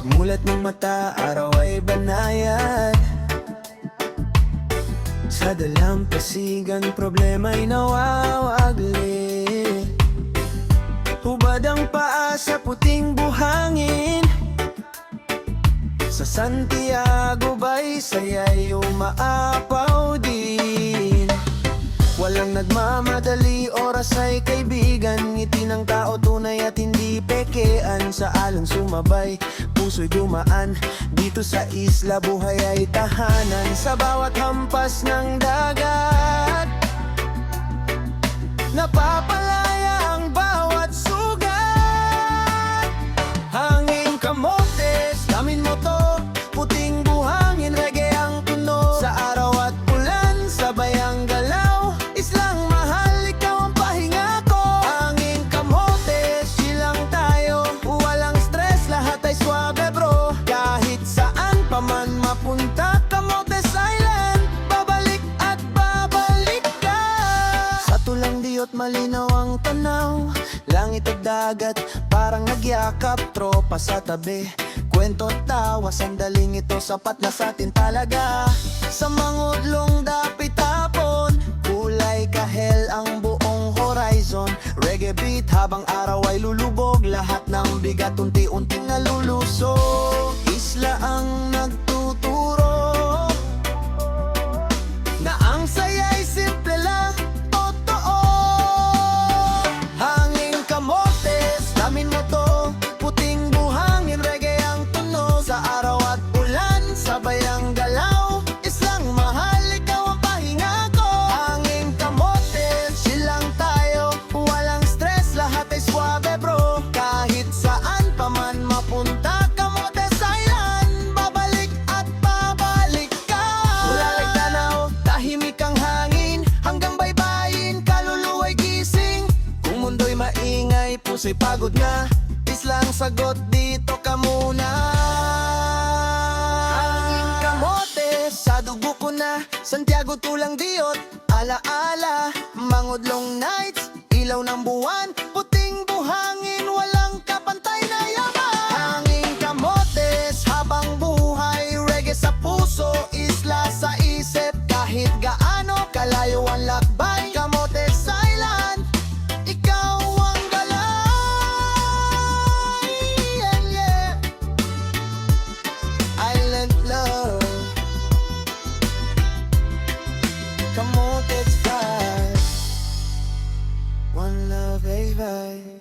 Pagmulat ng mata, araw ay banayad. Sa dalampasigan, problema'y nawawagli. Hubad ang paa sa puting buhangin. Sa Santiago ba'y saya'y umaapaw din. Walang nagmamadali, oras ay kaibigan. Ngiti ng tao tunay at hindi pekean. Sa alon sumabay, puso'y dumaan. Dito sa isla buhay ay tahanan. Sa bawat hampas ng dagat, napapalaya ang bawat sugat. Hanging kamotes, damin mo to. Puting buhangin, reggae ang tunog. Sa araw at ulan, sabay ang galaw. Islang mahal, ikaw ang pahinga ko. Hanging kamotes, chill lang tayo. Walang stress, lahat ay suabe bro. Kahit saan pa man mapunta, Camotes Island, babalik at babalik ka. Sa tulang diot malinaw ang tanaw. Langit at dagat, parang nagyakap. Tropa sa tabi, kwento at tawa. Sandaling ito, sapat na sa atin talaga. Sa mangudlong dapit tapon, kulay kahel ang buong horizon. Reggae beat habang araw ay lulubog. Lahat ng bigat unti-unting nalulusog. Isla ang nagtuturo na ang saya'y simple lang, totoo. Hanging kamotes, damin mo to. Puting buhangin, reggae ang tunog. Sa araw at ulan, sabay ang galaw. Islang mahal, ikaw ang pahinga ko. Hanging kamotes, chill lang tayo. Walang stress, lahat ay suabe bro. Kahit saan pa man mapunta, Camotes Island, babalik at babalik ka. Ulalay tanaw, tahimik ang hangin. Hanggang baybayin, kaluluwa'y gising. Kung mundo'y maingay, puso'y pagod na. Islang sagot, dito ka muna. Hanging kamotes, sa dugo ko na. Santiago tulang diot, alaala. Mangudlong nights, ilaw ng buwan. Puting buhangin, walang kapantay na yaman. Hanging kamotes, habang buhay. Reggae sa puso, isla sa isip. Kahit gaano kalayo ang lakbay, Camotes Island, ikaw ang galay. Yeah, yeah. Island love, Camotes pride. One love, baby.